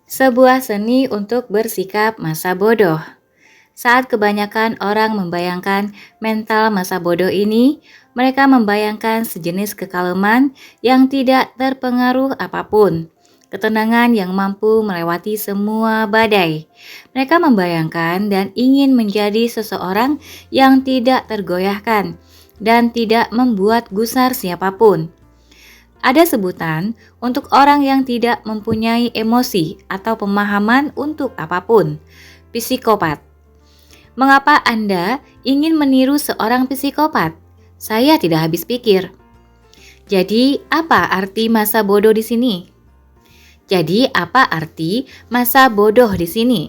Sebuah seni untuk bersikap masa bodoh. Saat kebanyakan orang membayangkan mental masa bodoh ini, mereka membayangkan sejenis kekalaman yang tidak terpengaruh apapun, ketenangan yang mampu melewati semua badai. Mereka membayangkan dan ingin menjadi seseorang yang tidak tergoyahkan dan tidak membuat gusar siapapun. Ada sebutan untuk orang yang tidak mempunyai emosi atau pemahaman untuk apapun, psikopat. Mengapa Anda ingin meniru seorang psikopat? Saya tidak habis pikir. Jadi, apa arti masa bodoh di sini? Jadi, apa arti masa bodoh di sini?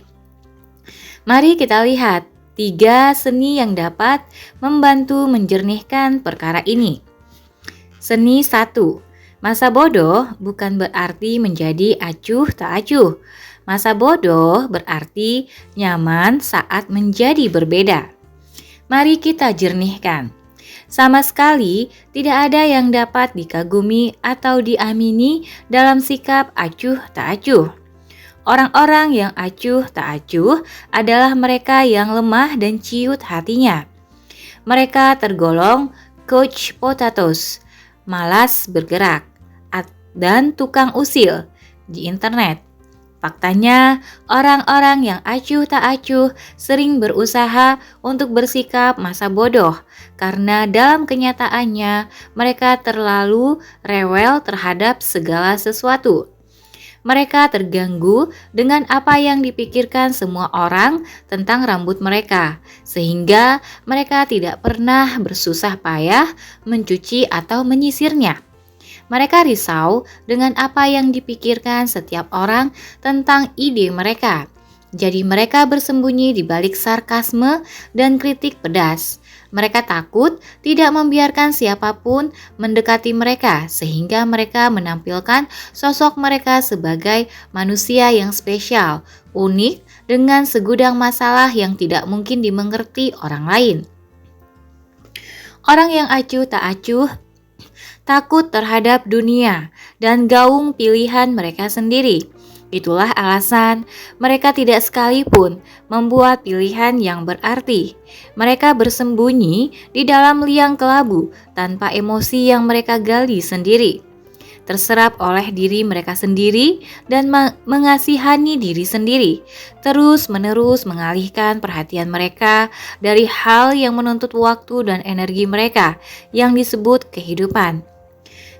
Mari kita lihat 3 seni yang dapat membantu menjernihkan perkara ini. Seni 1. Masa bodoh bukan berarti menjadi acuh tak acuh. Masa bodoh berarti nyaman saat menjadi berbeda. Mari kita jernihkan. Sama sekali tidak ada yang dapat dikagumi atau diamini dalam sikap acuh tak acuh. Orang-orang yang acuh tak acuh adalah mereka yang lemah dan ciut hatinya. Mereka tergolong couch potatoes, malas bergerak, dan tukang usil di internet. Faktanya, orang-orang yang acuh tak acuh sering berusaha untuk bersikap masa bodoh karena dalam kenyataannya mereka terlalu rewel terhadap segala sesuatu. Mereka terganggu dengan apa yang dipikirkan semua orang tentang rambut mereka, sehingga mereka tidak pernah bersusah payah mencuci atau menyisirnya. Mereka risau dengan apa yang dipikirkan setiap orang tentang ide mereka. Jadi mereka bersembunyi di balik sarkasme dan kritik pedas. Mereka takut tidak membiarkan siapapun mendekati mereka sehingga mereka menampilkan sosok mereka sebagai manusia yang spesial, unik, dengan segudang masalah yang tidak mungkin dimengerti orang lain. Orang yang acuh tak acuh takut terhadap dunia dan gaung pilihan mereka sendiri. Itulah alasan mereka tidak sekalipun membuat pilihan yang berarti. Mereka bersembunyi di dalam liang kelabu tanpa emosi yang mereka gali sendiri. Terserap oleh diri mereka sendiri dan mengasihani diri sendiri. Terus-menerus mengalihkan perhatian mereka dari hal yang menuntut waktu dan energi mereka yang disebut kehidupan.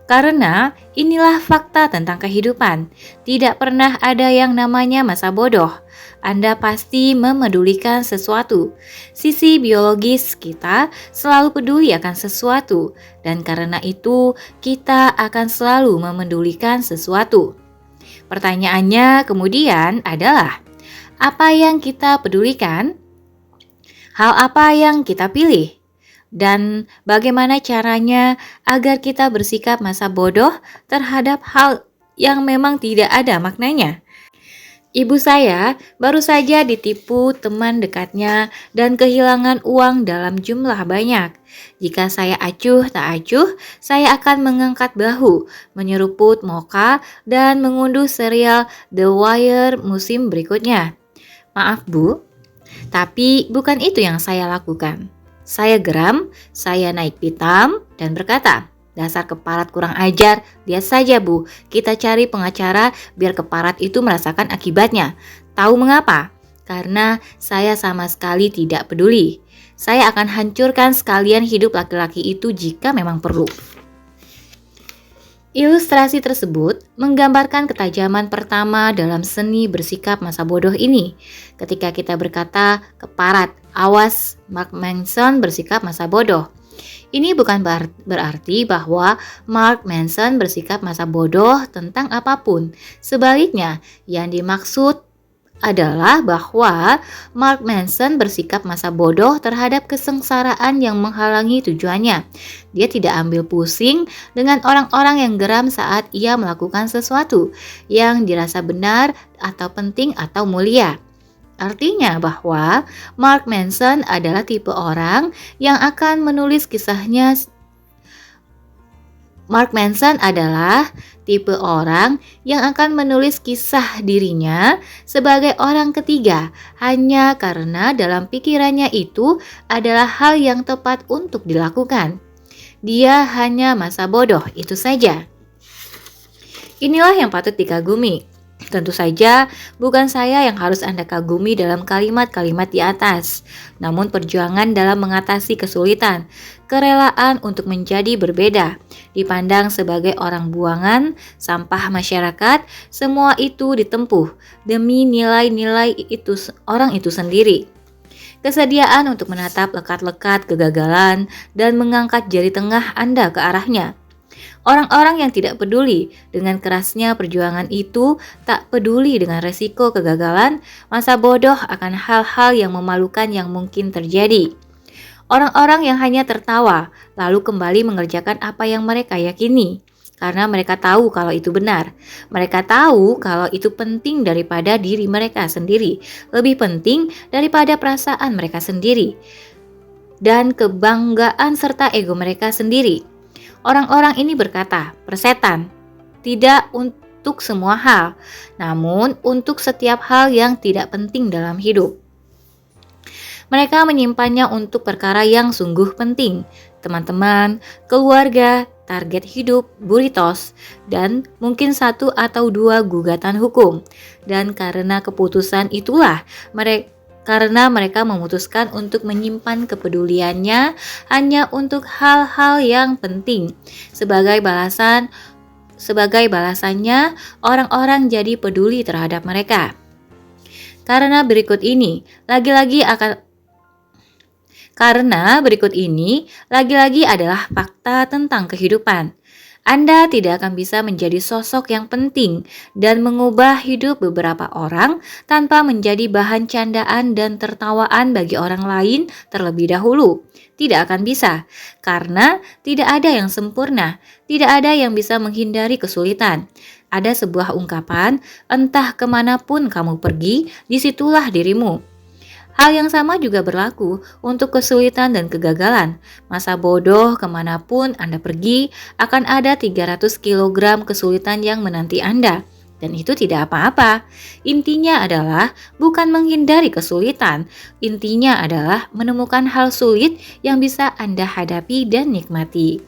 Karena inilah fakta tentang kehidupan. Tidak pernah ada yang namanya masa bodoh. Anda pasti memedulikan sesuatu. Sisi biologis kita selalu peduli akan sesuatu, dan karena itu kita akan selalu memedulikan sesuatu. Pertanyaannya kemudian adalah, apa yang kita pedulikan? Hal apa yang kita pilih? Dan bagaimana caranya agar kita bersikap masa bodoh terhadap hal yang memang tidak ada maknanya? Ibu saya baru saja ditipu teman dekatnya dan kehilangan uang dalam jumlah banyak. Jika saya acuh tak acuh, saya akan mengangkat bahu, menyeruput mocha, dan mengunduh serial The Wire musim berikutnya. Maaf Bu, tapi bukan itu yang saya lakukan. Saya geram, saya naik pitam dan berkata, "Dasar keparat kurang ajar, lihat saja Bu, kita cari pengacara biar keparat itu merasakan akibatnya." Tahu mengapa? Karena saya sama sekali tidak peduli. Saya akan hancurkan sekalian hidup laki-laki itu jika memang perlu. Ilustrasi tersebut menggambarkan ketajaman pertama dalam seni bersikap masa bodoh ini. Ketika kita berkata, "Keparat, awas, Mark Manson bersikap masa bodoh." Ini bukan berarti bahwa Mark Manson bersikap masa bodoh tentang apapun. Sebaliknya, yang dimaksud adalah bahwa Mark Manson bersikap masa bodoh terhadap kesengsaraan yang menghalangi tujuannya. Dia tidak ambil pusing dengan orang-orang yang geram saat ia melakukan sesuatu yang dirasa benar atau penting atau mulia. Artinya bahwa Mark Manson adalah tipe orang yang akan menulis kisahnya Mark Manson adalah tipe orang yang akan menulis kisah dirinya sebagai orang ketiga hanya karena dalam pikirannya itu adalah hal yang tepat untuk dilakukan. Dia hanya masa bodoh, itu saja. Inilah yang patut dikagumi. Tentu saja bukan saya yang harus Anda kagumi dalam kalimat-kalimat di atas, namun perjuangan dalam mengatasi kesulitan, kerelaan untuk menjadi berbeda, dipandang sebagai orang buangan, sampah masyarakat, semua itu ditempuh demi nilai-nilai itu orang itu sendiri. Kesediaan untuk menatap lekat-lekat kegagalan dan mengangkat jari tengah Anda ke arahnya. Orang-orang yang tidak peduli dengan kerasnya perjuangan itu tak peduli dengan resiko kegagalan, masa bodoh akan hal-hal yang memalukan yang mungkin terjadi. Orang-orang yang hanya tertawa lalu kembali mengerjakan apa yang mereka yakini. Karena mereka tahu kalau itu benar. Mereka tahu kalau itu penting daripada diri mereka sendiri. Lebih penting daripada perasaan mereka sendiri. Dan kebanggaan serta ego mereka sendiri. Orang-orang ini berkata, persetan, tidak untuk semua hal, namun untuk setiap hal yang tidak penting dalam hidup. Mereka menyimpannya untuk perkara yang sungguh penting, teman-teman, keluarga, target hidup, burritos, dan mungkin 1 atau 2 gugatan hukum. Dan karena keputusan itulah karena mereka memutuskan untuk menyimpan kepeduliannya hanya untuk hal-hal yang penting. Sebagai balasannya, orang-orang jadi peduli terhadap mereka. Karena berikut ini lagi-lagi adalah fakta tentang kehidupan. Anda tidak akan bisa menjadi sosok yang penting dan mengubah hidup beberapa orang tanpa menjadi bahan candaan dan tertawaan bagi orang lain terlebih dahulu. Tidak akan bisa, karena tidak ada yang sempurna, tidak ada yang bisa menghindari kesulitan. Ada sebuah ungkapan, entah kemanapun kamu pergi, disitulah dirimu. Hal yang sama juga berlaku untuk kesulitan dan kegagalan. Masa bodoh kemanapun Anda pergi, akan ada 300 kg kesulitan yang menanti Anda. Dan itu tidak apa-apa. Intinya adalah bukan menghindari kesulitan. Intinya adalah menemukan hal sulit yang bisa Anda hadapi dan nikmati.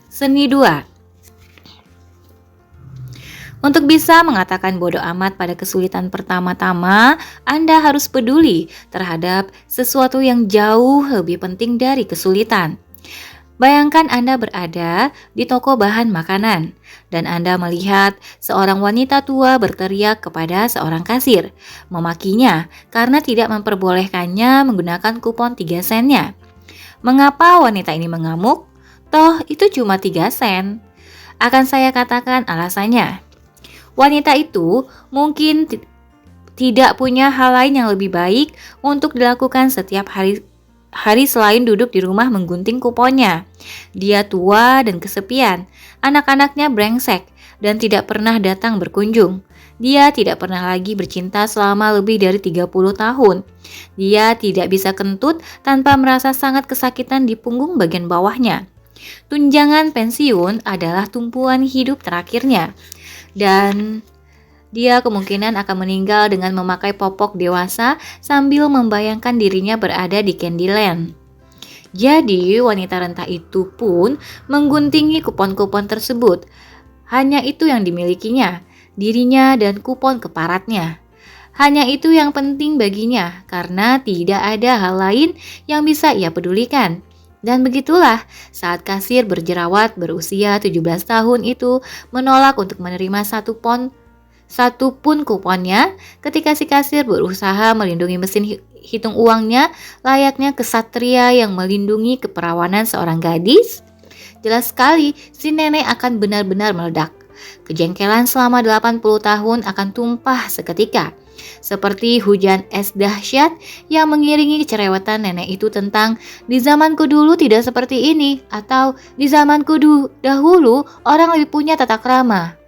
Seni 2. Untuk bisa mengatakan bodoh amat pada kesulitan pertama-tama, Anda harus peduli terhadap sesuatu yang jauh lebih penting dari kesulitan. Bayangkan Anda berada di toko bahan makanan, dan Anda melihat seorang wanita tua berteriak kepada seorang kasir, memakinya karena tidak memperbolehkannya menggunakan kupon 3 sennya. Mengapa wanita ini mengamuk? Toh itu cuma 3 sen. Akan saya katakan alasannya. Wanita itu mungkin tidak punya hal lain yang lebih baik untuk dilakukan setiap hari selain duduk di rumah menggunting kuponnya. Dia tua dan kesepian, anak-anaknya brengsek dan tidak pernah datang berkunjung. Dia tidak pernah lagi bercinta selama lebih dari 30 tahun. Dia tidak bisa kentut tanpa merasa sangat kesakitan di punggung bagian bawahnya. Tunjangan pensiun adalah tumpuan hidup terakhirnya. Dan dia kemungkinan akan meninggal dengan memakai popok dewasa sambil membayangkan dirinya berada di Candyland. Jadi wanita renta itu pun mengguntingi kupon-kupon tersebut. Hanya itu yang dimilikinya, dirinya dan kupon keparatnya. Hanya itu yang penting baginya karena tidak ada hal lain yang bisa ia pedulikan. Dan begitulah saat kasir berjerawat berusia 17 tahun itu menolak untuk menerima satu pun kuponnya ketika si kasir berusaha melindungi mesin hitung uangnya layaknya kesatria yang melindungi keperawanan seorang gadis. Jelas sekali si nenek akan benar-benar meledak. Kejengkelan selama 80 tahun akan tumpah seketika. Seperti hujan es dahsyat yang mengiringi kecerewetan nenek itu tentang di zamanku dulu tidak seperti ini atau di zamanku dahulu orang lebih punya tata krama.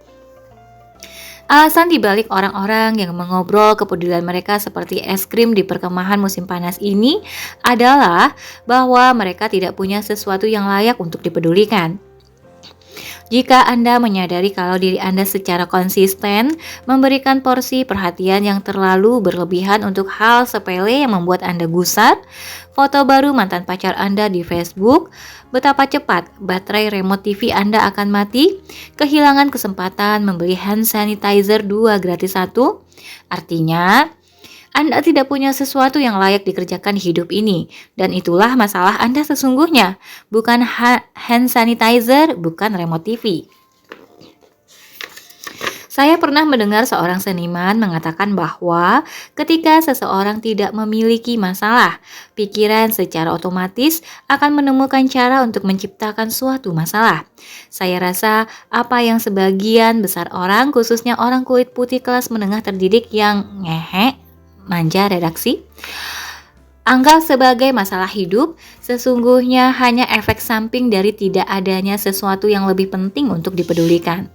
Alasan dibalik orang-orang yang mengobrol kepedulian mereka seperti es krim di perkemahan musim panas ini adalah bahwa mereka tidak punya sesuatu yang layak untuk dipedulikan. Jika Anda menyadari kalau diri Anda secara konsisten memberikan porsi perhatian yang terlalu berlebihan untuk hal sepele yang membuat Anda gusar, foto baru mantan pacar Anda di Facebook, betapa cepat baterai remote TV Anda akan mati, kehilangan kesempatan membeli hand sanitizer 2 gratis 1, artinya anda tidak punya sesuatu yang layak dikerjakan di hidup ini, dan itulah masalah Anda sesungguhnya, bukan hand sanitizer, bukan remote TV. Saya pernah mendengar seorang seniman mengatakan bahwa ketika seseorang tidak memiliki masalah, pikiran secara otomatis akan menemukan cara untuk menciptakan suatu masalah. Saya rasa apa yang sebagian besar orang, khususnya orang kulit putih kelas menengah terdidik yang manja redaksi, anggap sebagai masalah hidup, sesungguhnya hanya efek samping dari tidak adanya sesuatu yang lebih penting untuk dipedulikan.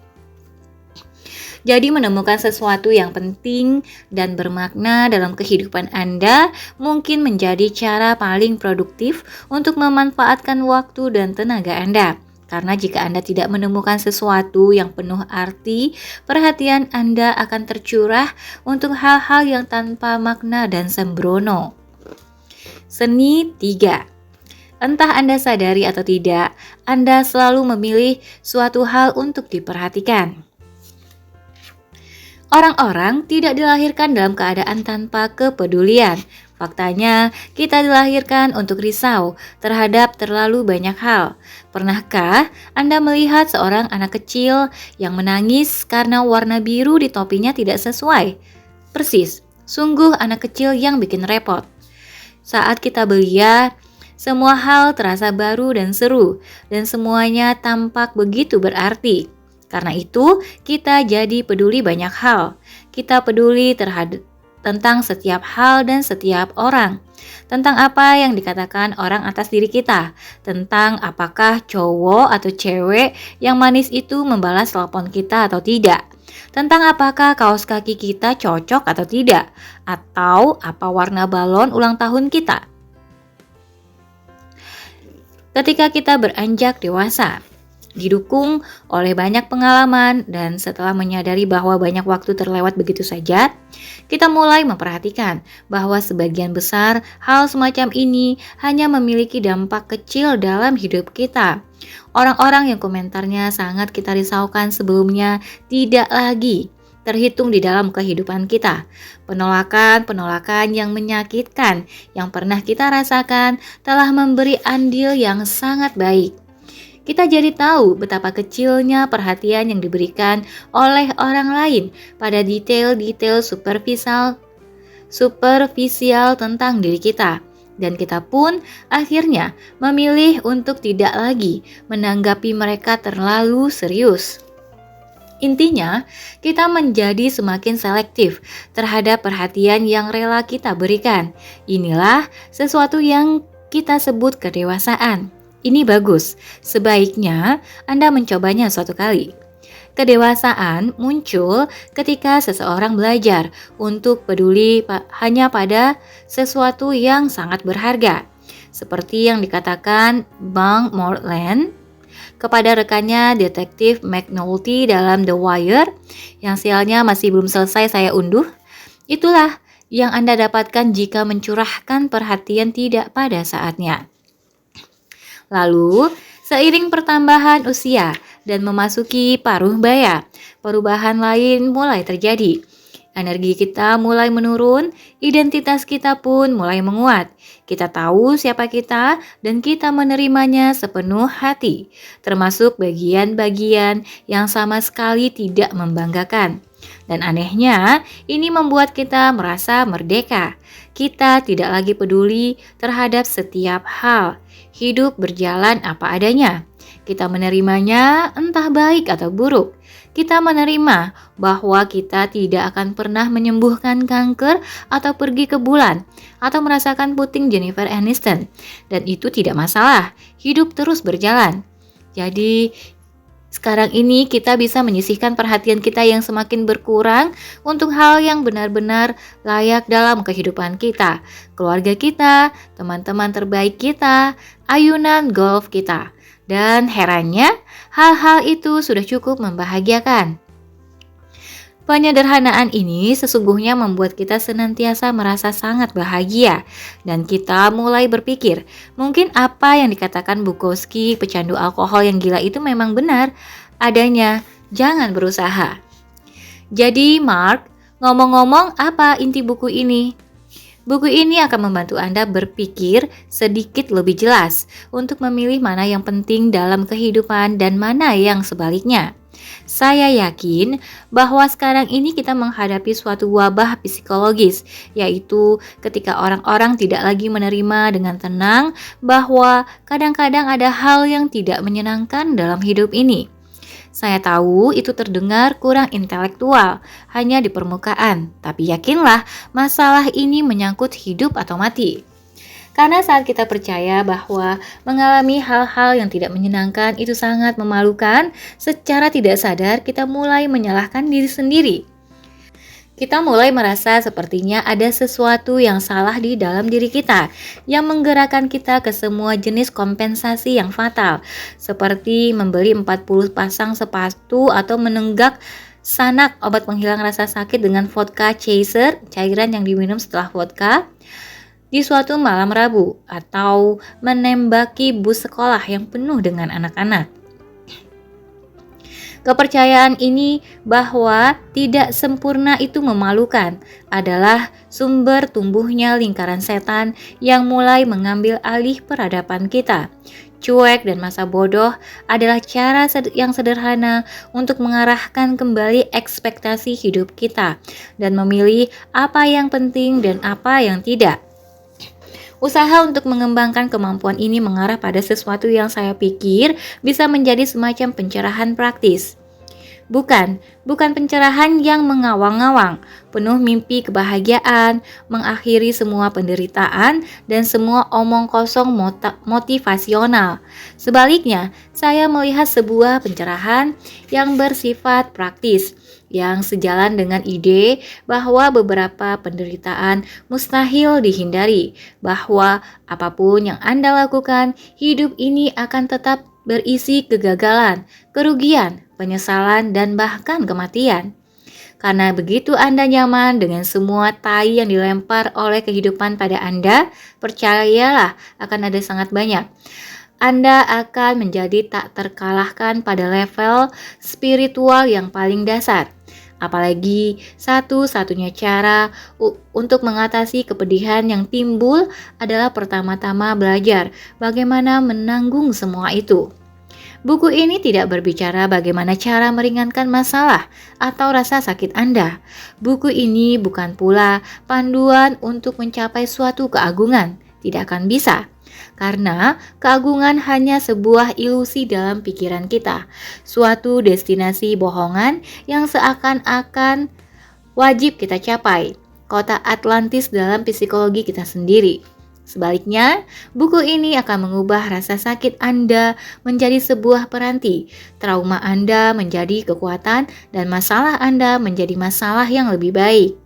Jadi menemukan sesuatu yang penting dan bermakna dalam kehidupan Anda mungkin menjadi cara paling produktif untuk memanfaatkan waktu dan tenaga Anda. Karena jika Anda tidak menemukan sesuatu yang penuh arti, perhatian Anda akan tercurah untuk hal-hal yang tanpa makna dan sembrono. Seni 3. Entah Anda sadari atau tidak, Anda selalu memilih suatu hal untuk diperhatikan. Orang-orang tidak dilahirkan dalam keadaan tanpa kepedulian. Faktanya, kita dilahirkan untuk risau terhadap terlalu banyak hal. Pernahkah Anda melihat seorang anak kecil yang menangis karena warna biru di topinya tidak sesuai? Persis, sungguh anak kecil yang bikin repot. Saat kita belia, semua hal terasa baru dan seru, dan semuanya tampak begitu berarti. Karena itu, kita jadi peduli banyak hal. Kita peduli tentang setiap hal dan setiap orang, tentang apa yang dikatakan orang atas diri kita, tentang apakah cowok atau cewek yang manis itu membalas telepon kita atau tidak, tentang apakah kaos kaki kita cocok atau tidak, atau apa warna balon ulang tahun kita. Ketika kita beranjak dewasa, didukung oleh banyak pengalaman dan setelah menyadari bahwa banyak waktu terlewat begitu saja, kita mulai memperhatikan bahwa sebagian besar hal semacam ini hanya memiliki dampak kecil dalam hidup kita. Orang-orang yang komentarnya sangat kita risaukan sebelumnya tidak lagi terhitung di dalam kehidupan kita. Penolakan-penolakan yang menyakitkan yang pernah kita rasakan telah memberi andil yang sangat baik. Kita jadi tahu betapa kecilnya perhatian yang diberikan oleh orang lain pada detail-detail superficial tentang diri kita. Dan kita pun akhirnya memilih untuk tidak lagi menanggapi mereka terlalu serius. Intinya, kita menjadi semakin selektif terhadap perhatian yang rela kita berikan. Inilah sesuatu yang kita sebut kedewasaan. Ini bagus, sebaiknya Anda mencobanya suatu kali. Kedewasaan muncul ketika seseorang belajar untuk peduli hanya pada sesuatu yang sangat berharga. Seperti yang dikatakan Bang Morland kepada rekannya detektif McNulty dalam The Wire, yang sialnya masih belum selesai saya unduh. Itulah yang Anda dapatkan jika mencurahkan perhatian tidak pada saatnya. Lalu, seiring pertambahan usia dan memasuki paruh baya, perubahan lain mulai terjadi. Energi kita mulai menurun, identitas kita pun mulai menguat. Kita tahu siapa kita dan kita menerimanya sepenuh hati, termasuk bagian-bagian yang sama sekali tidak membanggakan. Dan anehnya, ini membuat kita merasa merdeka. Kita tidak lagi peduli terhadap setiap hal. Hidup berjalan apa adanya. Kita menerimanya entah baik atau buruk. Kita menerima bahwa kita tidak akan pernah menyembuhkan kanker atau pergi ke bulan atau merasakan puting Jennifer Aniston. Dan itu tidak masalah. Hidup terus berjalan. Jadi, Sekarang ini kita bisa menyisihkan perhatian kita yang semakin berkurang untuk hal yang benar-benar layak dalam kehidupan kita, keluarga kita, teman-teman terbaik kita, ayunan golf kita. Dan herannya, hal-hal itu sudah cukup membahagiakan. Penyederhanaan ini sesungguhnya membuat kita senantiasa merasa sangat bahagia dan kita mulai berpikir, mungkin apa yang dikatakan Bukowski, pecandu alkohol yang gila itu memang benar adanya, jangan berusaha. Jadi Mark, ngomong-ngomong apa inti buku ini? Buku ini akan membantu Anda berpikir sedikit lebih jelas untuk memilih mana yang penting dalam kehidupan dan mana yang sebaliknya. Saya yakin bahwa sekarang ini kita menghadapi suatu wabah psikologis, yaitu ketika orang-orang tidak lagi menerima dengan tenang bahwa kadang-kadang ada hal yang tidak menyenangkan dalam hidup ini. Saya tahu itu terdengar kurang intelektual, hanya di permukaan, tapi yakinlah masalah ini menyangkut hidup atau mati. Karena saat kita percaya bahwa mengalami hal-hal yang tidak menyenangkan itu sangat memalukan, secara tidak sadar kita mulai menyalahkan diri sendiri. Kita mulai merasa sepertinya ada sesuatu yang salah di dalam diri kita yang menggerakkan kita ke semua jenis kompensasi yang fatal, seperti membeli 40 pasang sepatu atau menenggak sanak obat penghilang rasa sakit dengan vodka chaser, cairan yang diminum setelah vodka, di suatu malam Rabu, atau menembaki bus sekolah yang penuh dengan anak-anak. Kepercayaan ini bahwa tidak sempurna itu memalukan adalah sumber tumbuhnya lingkaran setan yang mulai mengambil alih peradaban kita. Cuek dan masa bodoh adalah cara yang sederhana untuk mengarahkan kembali ekspektasi hidup kita dan memilih apa yang penting dan apa yang tidak. Usaha untuk mengembangkan kemampuan ini mengarah pada sesuatu yang saya pikir bisa menjadi semacam pencerahan praktis. Bukan pencerahan yang mengawang-awang, penuh mimpi kebahagiaan, mengakhiri semua penderitaan, dan semua omong kosong motivasional. Sebaliknya, saya melihat sebuah pencerahan yang bersifat praktis, yang sejalan dengan ide bahwa beberapa penderitaan mustahil dihindari, bahwa apapun yang Anda lakukan, hidup ini akan tetap berisi kegagalan, kerugian, penyesalan, dan bahkan kematian. Karena begitu Anda nyaman dengan semua tai yang dilempar oleh kehidupan pada Anda, percayalah akan ada sangat banyak. Anda akan menjadi tak terkalahkan pada level spiritual yang paling dasar. Apalagi satu-satunya cara untuk mengatasi kepedihan yang timbul adalah pertama-tama belajar bagaimana menanggung semua itu. Buku ini tidak berbicara bagaimana cara meringankan masalah atau rasa sakit Anda. Buku ini bukan pula panduan untuk mencapai suatu keagungan. Tidak akan bisa. Karena keagungan hanya sebuah ilusi dalam pikiran kita, suatu destinasi bohongan yang seakan-akan wajib kita capai, kota Atlantis dalam psikologi kita sendiri. Sebaliknya, buku ini akan mengubah rasa sakit Anda menjadi sebuah peranti, trauma Anda menjadi kekuatan, dan masalah Anda menjadi masalah yang lebih baik.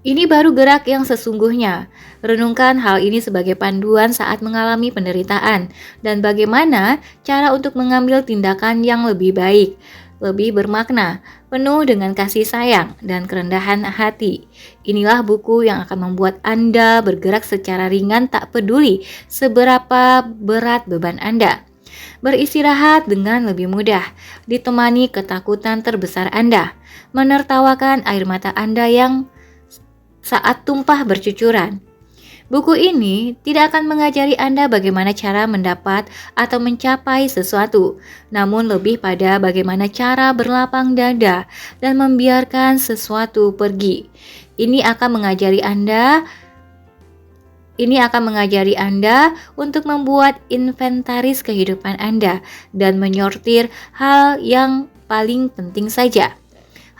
Ini baru gerak yang sesungguhnya. Renungkan hal ini sebagai panduan saat mengalami penderitaan dan bagaimana cara untuk mengambil tindakan yang lebih baik, lebih bermakna, penuh dengan kasih sayang dan kerendahan hati. Inilah buku yang akan membuat Anda bergerak secara ringan tak peduli seberapa berat beban Anda. Beristirahat dengan lebih mudah, ditemani ketakutan terbesar Anda, menertawakan air mata Anda yang saat tumpah bercucuran. Buku ini tidak akan mengajari Anda bagaimana cara mendapat atau mencapai sesuatu, namun lebih pada bagaimana cara berlapang dada dan membiarkan sesuatu pergi. Ini akan mengajari Anda untuk membuat inventaris kehidupan Anda dan menyortir hal yang paling penting saja.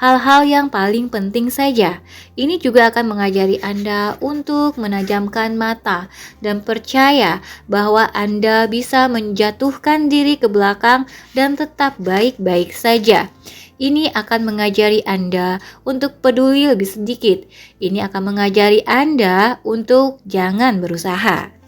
hal-hal yang paling penting saja. Ini juga akan mengajari Anda untuk menajamkan mata dan percaya bahwa Anda bisa menjatuhkan diri ke belakang dan tetap baik-baik saja. Ini akan mengajari Anda untuk peduli lebih sedikit. Ini akan mengajari Anda untuk jangan berusaha.